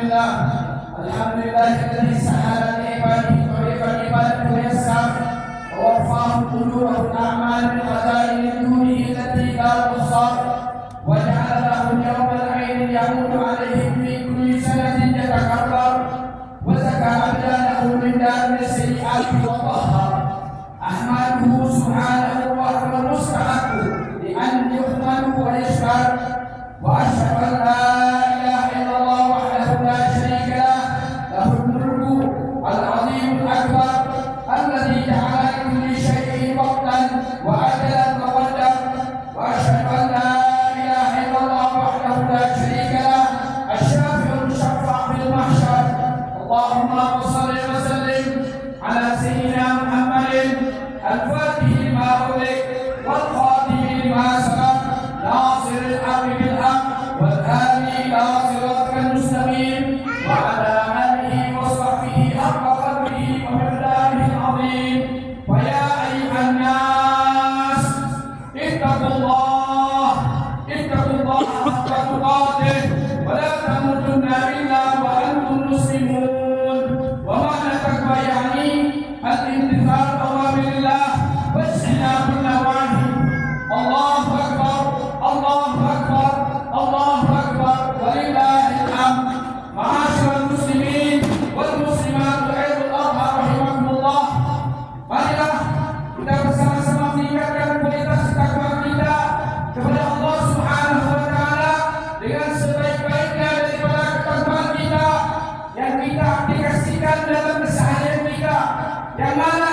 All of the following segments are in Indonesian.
لله الحمد لله الذي سهل لعباده طريق العبادة ويسر ووفاهم قلوب الأعمال بقضائل دونه التي لا تحصر وجعل لهم يوم العين يموت عليهم في كل سنة يتكرر وزكى أبدانه من دار السيئات وطهر أحمده سبحانه وهو المستحق لأن يحمد ويشكر وأشهد أن لا إله إلا الله وحده لا شريك له له الملك العظيم الأكبر الذي جعل لكل شيء وقتا وأجلا وقدر وأشهد أن لا إله إلا الله وحده لا شريك له الشافع المشفع في المحشر اللهم صل وسلم على سيدنا محمد الفاتح لما أغلق والخاتم لما سبق ناصر الحق بالحق والهادي إلى صراطك المستقيم وعلى آله وصحبه حق قدره ومقداره العظيم ويا أيها الناس اتقوا الله حق تقاته ولا تموتن إلا وأنتم مسلمون ومعنى التقوى يعني الامتثال أوامر الله واجتناب النواهي الله أكبر الله أكبر الله أكبر ولله الحمد معاشر المسلمين والمسلمات عيد الأضحى رحمكم الله. Marilah kita bersama-sama meningkatkan kualitas takwa kita kepada Allah Subhanahu wa taala dengan sebaik-baiknya daripada ketakwaan kita yang kita aplikasikan dalam keseharian kita, yang mana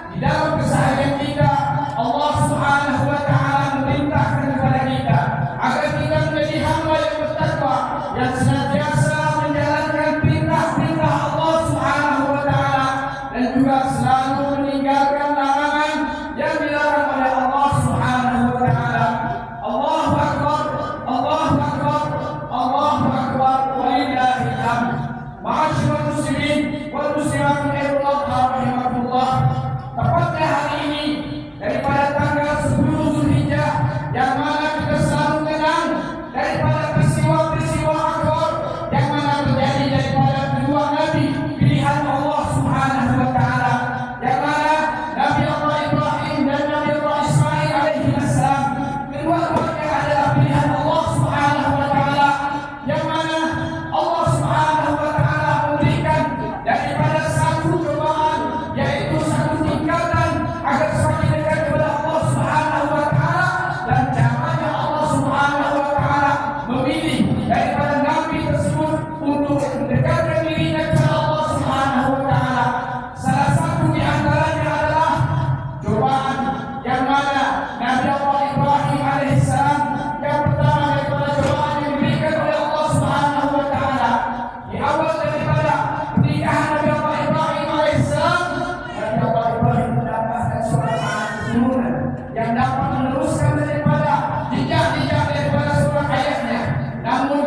di dalam keseharian kita Allah Subhanahu wa taala memerintahkan kepada kita agar kita menjadi hamba yang bertakwa, yang senantiasa menjalankan perintah-perintah Allah Subhanahu wa taala dan juga selalu meninggalkan larangan yang dilarang oleh Allah Subhanahu wa taala. Allahu akbar, Allahu akbar, Allahu akbar walillahil hamd. Ma'asyiral muslimin wal muslimat rahimakumullah. Tepatnya hari ini daripada tanggal 10 Zulhijjah yang mana kita selalu kenang daripada peristiwa-peristiwa akbar yang mana terjadi daripada kedua nabi pilihan Allah Subhanahu wa taala, yang mana Nabi Allah Ibrahim dan Nabi Allah Ismail alaihi wassalam kedua-duanya adalah pilihan Allah Subhanahu wa taala, yang mana Allah Subhanahu wa taala memberikan daripada satu cobaan, yaitu satu tingkatan agar semakin dekat kepada Allah Subhanahu wa taala, dan caranya Allah Subhanahu wa taala memilih daripada nabi tersebut untuk mendekatkan dirinya kepada Allah Subhanahu wa taala. Salah satu di antaranya adalah cobaan yang mana Nabi Allah Ibrahim alaihissalam, yang pertama daripada cobaan yang diberikan oleh Allah Subhanahu wa taala di awal daripada pernikahan Nabi Allah Ibrahim alaihissalam. Nabi Allah Ibrahim mendapatkan seorang anak keturunan yang dapat meneruskan daripada jejak-jejak daripada seorang ayahnya, namun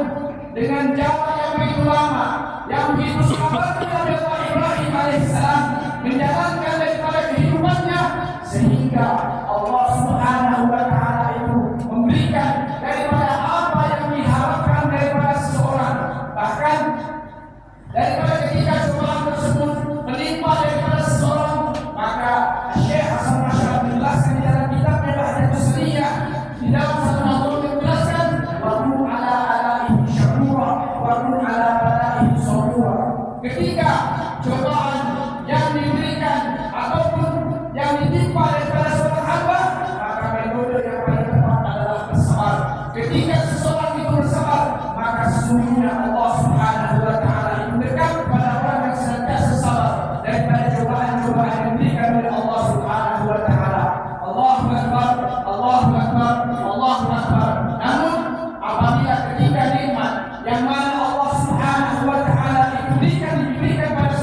dengan jalan yang begitu lama, yang begitu sabarnya Nabi Allah Ibrahim alaihissalam menjalankan daripada kehidupannya, sehingga Allah Subhanahu wa taala itu memberikan daripada apa yang diharapkan daripada seseorang. Bahkan daripada ketika cobaan tersebut menimpa daripada seseorang, maka Syekh Hasan Rashad menjelaskan di dalam kitabnya Bahjatus Sariyah, di dalam satu mazmum menjelaskan wa kun ala alaihi syakura wa kun ala balaihi sabura. Ketika cobaan yang diberikan ataupun yang ditimpa daripada seorang hamba, maka metode yang paling tepat adalah bersabar. Ketika seseorang itu bersabar, maka sesungguhnya Allah Subhanahu wa taala itu dekat kepada orang yang senantiasa sabar daripada cobaan-cobaan yang diberikan oleh Allah Subhanahu wa taala. Allahu akbar, Allahu akbar, Allahu akbar. Namun apabila ketika nikmat yang mana Allah Subhanahu wa taala diberikan pada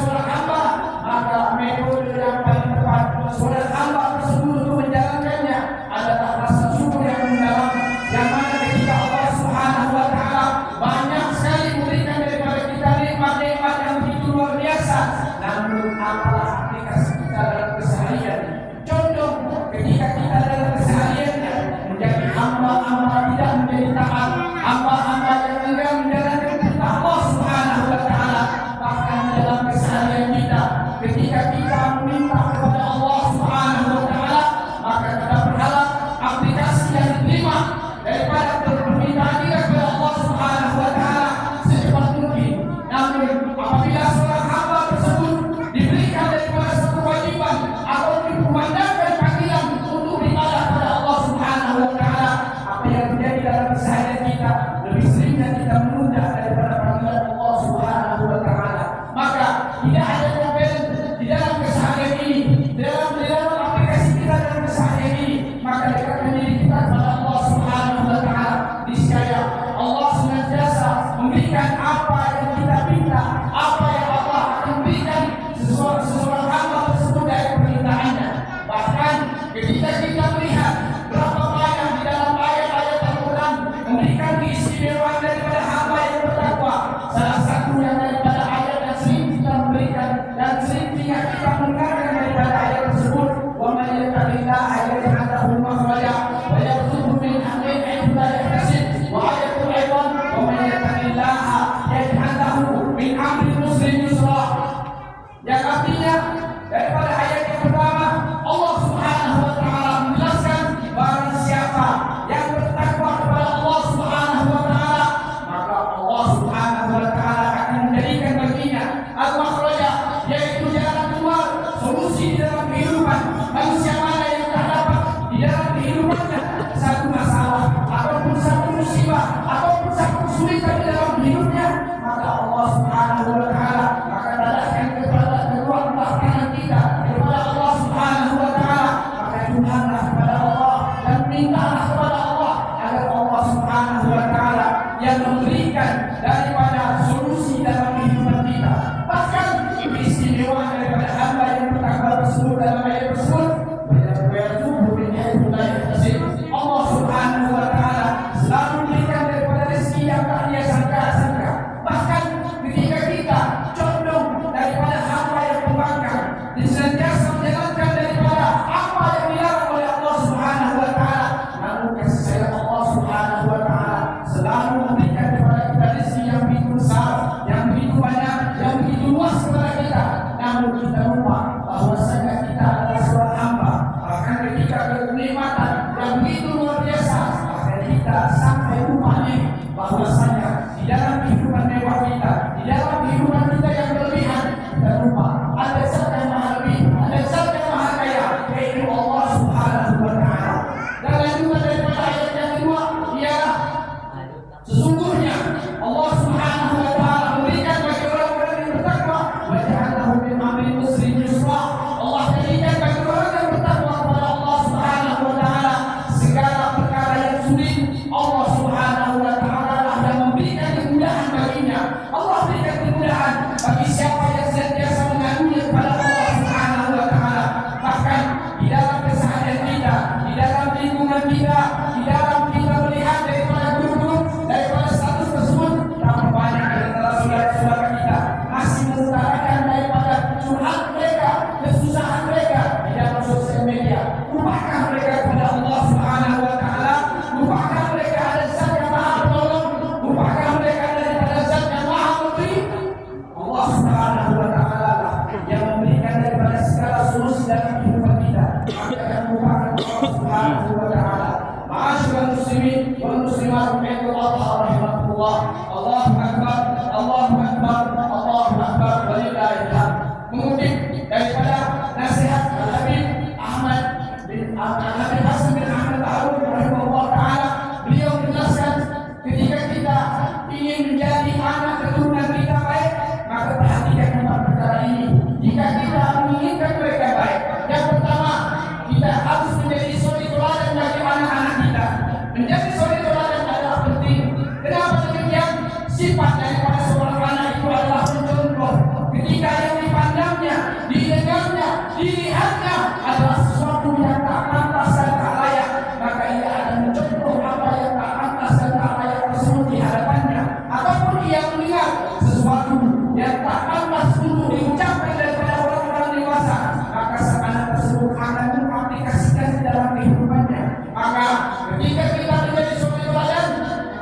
sesuatu yang tak pantas untuk diucapkan daripada orang-orang dewasa, maka sang anak tersebut akan mengaplikasikan di dalam kehidupannya. Maka ketika kita menjadi suami teladan,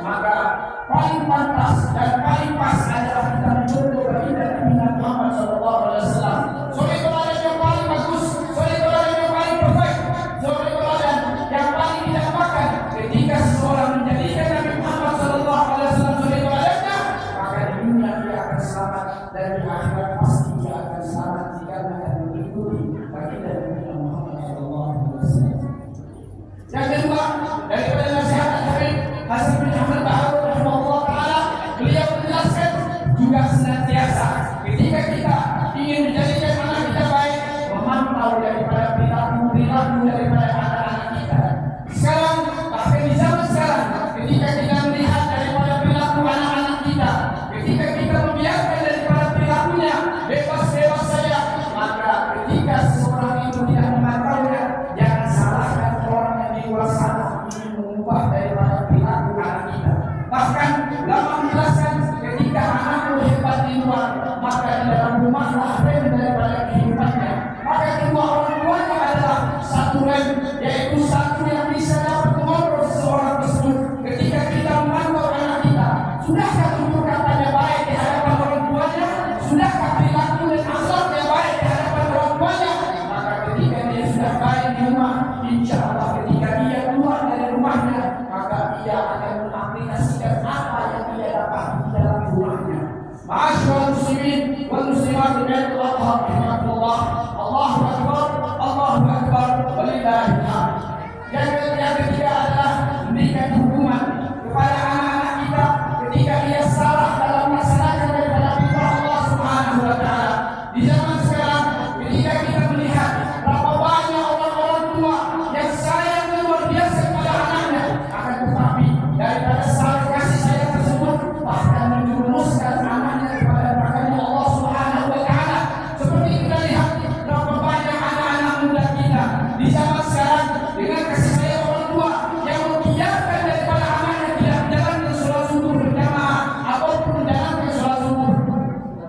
maka paling pantas dan paling pas adalah kita mencontoh baginda Nabi Muhammad SAW. Suami teladan yang paling bagus, suami teladan yang paling perfect, suami teladan yang paling didambakan. Ketika seseorang menjadikan Nabi Muhammad SAW suami teladannya, maka di dunia dia akan selamat dan di akhirat pasti dia akan selamat jika akan mengikuti baginda Nabi Muhammad SAW. Yang kedua, daripada nasihat Habib Hasan bin Ahmad Baharud rahimahullah taala, beliau menjelaskan juga senantiasa ketika kita ingin menjadikan anak kita baik, memantau daripada perilaku daripada anak-anak kita. Sekarang, bahkan di zaman sekarang, ketika kita melihat daripada perilaku anak-anak kita, ketika kita membiarkan daripada perilakunya bebas-bebas saja, maka ketika seseorang itu tidak memantaunya, jangan salahkan orang yang di luar sana ingin mengubah daripada perilaku anak kita. Bahkan ulama menjelaskan ketika anakmu hebat di luar, maka di dalam rumahlah rem daripada kehidupannya. Maka kedua orang tuanya adalah satu rem, yaitu satu yang bisa dapat mengontrol seseorang tersebut. Ketika kita memantau anak kita, sudahkah tutur katanya baik di hadapan orang tuanya? Sudahkah perilaku dan akhlaknya baik di hadapan orang tuanya? Maka ketika dia sudah baik di rumah, insya Allah ketika dia keluar dari rumahnya, maka dia akan mengaplikasikan apa yang dia dapat di dalam rumahnya. Ma'asyiral muslimin wal muslimat radhiyallahu rahmatullah. Allahu akbar, Allahu akbar, walillahil hamd. Yang ketiga adalah memberikan hukuman kepada anak-anak kita ketika dia salah dalam melaksanakan daripada perintah Allah Subhanahu wa taala. Di zaman sekarang, ketika kita melihat berapa banyak orang-orang tua yang sayang luar biasa kepada anaknya, akan tetapi daripada saling kasih sayang tersebut bahkan menjerumuskan anaknya kepada neraka Allah Subhanahu wa taala. Seperti kita lihat berapa banyak anak-anak muda kita di zaman sekarang dengan kasih sayang orang tua yang membiarkan daripada anaknya tidak menjalankan sholat subuh berjamaah ataupun menjalankan sholat subuh.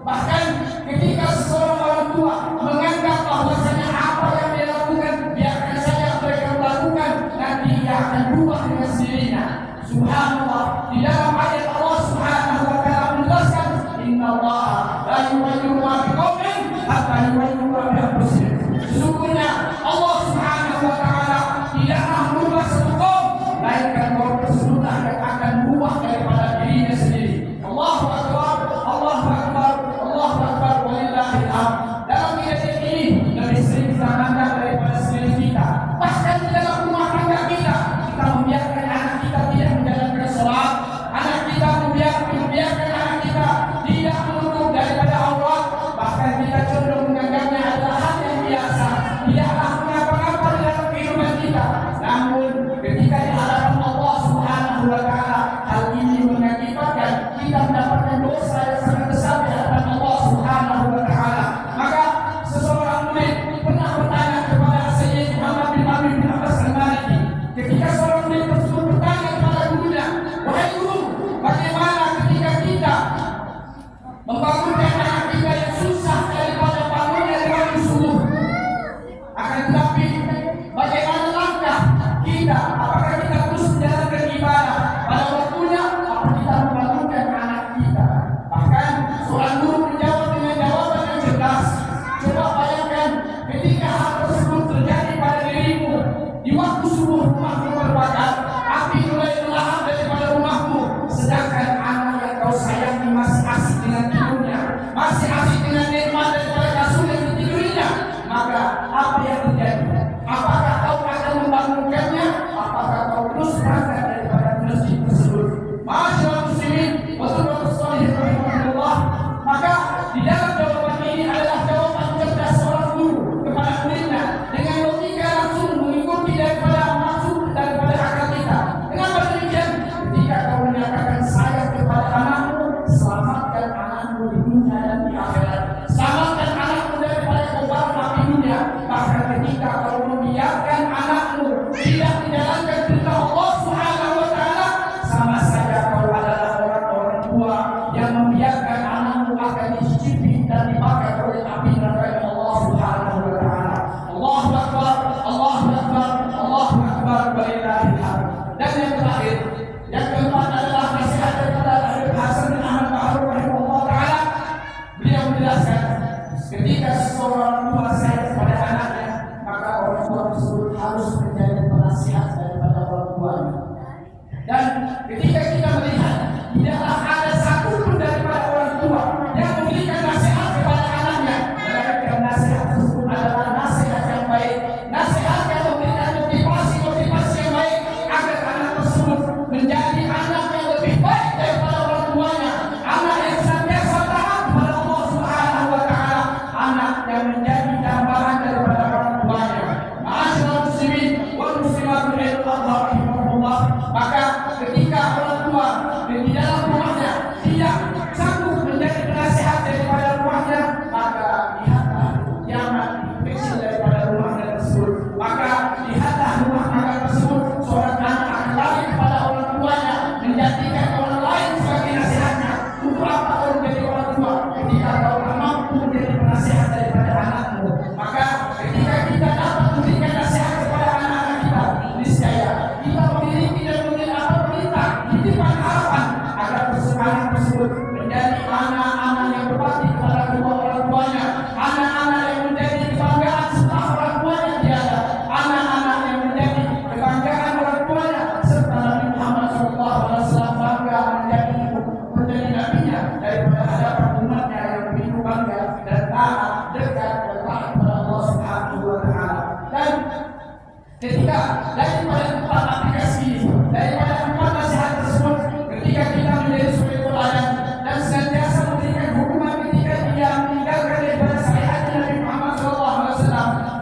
Bahkan ketika seseorang orang tua menganggap bahwasanya apa yang dia lakukan biarkan saja mereka melakukan, nanti dia akan berubah dengan sendirinya. Subhanallah, di dalam ayat Allah Subhanahu wa taala menjelaskan, innallaha la yughayyiru ma biqaumin hatta yughayyiru ma bi anfusihim. Sesungguhnya Allah Subhanahu wa taala tidaklah merubah satu kaum, melainkan kaum tersebut akan berubah daripada dirinya sendiri. Allahu akbar, Allahu akbar, Allahu akbar, walillahil hamd. Dalam kejadian ini lebih sering kita pandang daripada sendiri kita. Bahkan di dalam rumah tangga kita membiarkan anak kita tidak menjalankan sholat, anak kita membiarkan anak kita tidak menutup daripada aurat, bahkan kita cenderung menganggapnya adalah hal yang biasa, tidaklah mengapa-ngapa di dalam kehidupan kita. Namun ketika di hadapan Allah Subhanahu wa taala, hal ini mengakibatkan kita mendapatkan dosa yang sangat besar di hadapan Allah Subhanahu wa taala. Maka seseorang murid pernah bertanya kepada Sayyid Muhammad bin Abi bin Abbas al-Maliki. Ketika seorang murid tersebut bertanya kepada gurunya, wahai guru, bagaimana ketika kita membangunkan anak kita yang susah daripada bangunnya dengan subuh? Akan tetapi bagaimana langkah kita? Apakah kita terus menjalankan ibadah pada waktunya? Apa kita membangunkan anak kita? Bahkan seorang guru menjawab dengan jawaban yang cerdas. Coba bayangkan ketika hal tersebut terjadi pada dirimu di waktu subuh, rumahmu terbakar, api mulai melahap daripada rumahmu, sedangkan anak yang kau sayangi masih asik dengan tidurnya, masih asik dengan nikmat daripada kasur yang ditidurinya, maka apa yang terjadi? Apakah kau akan membangunkannya? Apakah kau terus berangkat daripada masjid tersebut? Ma'asyiral muslimin wa sholihin rahimahullah. Maka di dalam jawaban ini adalah jawaban cerdas seorang guru kepada muridnya dengan logika langsung mengikuti daripada maksud daripada akal kita. Kenapa demikian? Ketika kau menyatakan sayang kepada anakmu, selamatkan anakmu di dunia dan di akhirat. Selamatkan anakmu daripada kobaran api dunia. Bahkan ketika kau membiarkan anakmu tidak menjalankan perintah Allah Subhanahu wa taala, sama saja kau adalah orang-orang tua yang membiarkan anakmu akan Ketika daripada empat aplikasi, daripada empat nasihat tersebut, ketika kita menjadi suri teladan dan senantiasa memberikan hukuman ketika dia meninggalkan daripada syariat Nabi Muhammad SAW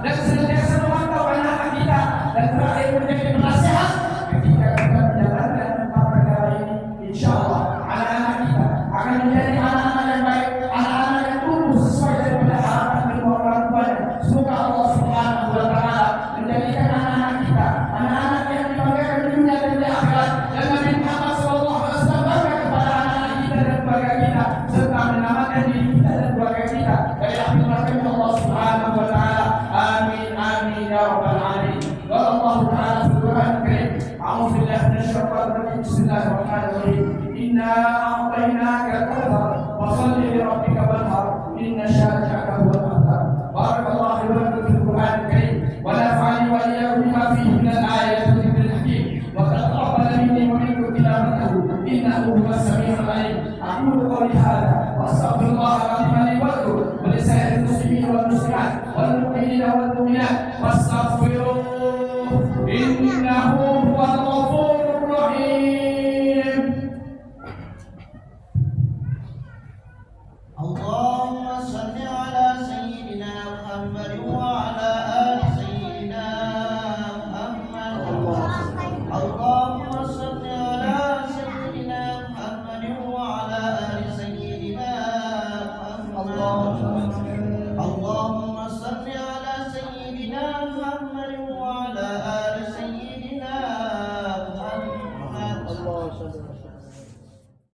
dan senantiasa memantau anak-anak kita dan terakhir menjadi penasihat ketika kita menjalankan empat perkara ini, insya Allah anak-anak kita akan menjadi anak-anak yang baik, anak-anak yang tumbuh sesuai daripada harapan kedua orang tuanya. Semoga Allah Subhanahu wa Ta'ala menjadikan anak-anak kita anak-anak yang dibanggakan di dunia dan di akhirat, dan Nabi Muhammad SAW bangga kepada anak-anak kita dan keluarga kita, serta menyelamatkan diri kita dan keluarga kita dari api neraka Allah Subhanahu wa Ta'ala. Amin amin ya rabbal alamin. Qala Allah Ta'ala fil Qur'anil Karim, a'udzu billahi minasy syaithanir rajim. Bismillahirrahmanirrahim. Inna a'tainaka al-kautsar fasholli li rabbika wanhar inna syani'aka huwal abtar. Barakallahu lakum fil Qur'anil Karim wa nafa'ani wa iyyakum bima fihi minal ayati wa dzikril hakim wa taqabbal minni wa minkum tilawatahu innahu huwas samiul alim. Aqulu qawli hadha wa astaghfirullaha al-azim li wa lakum wa li sa'iril muslimin wal muslimat wal mu'minina wal mu'minat wastaghfiruh innahu huwal ghafurur rahim. Allahumma salli ala sayyidina Muhammad wa ala ali sayyidina Muhammad. Allahumma salli ala sayyidina Muhammad wa ala ali sayyidina Muhammad. Allahumma salli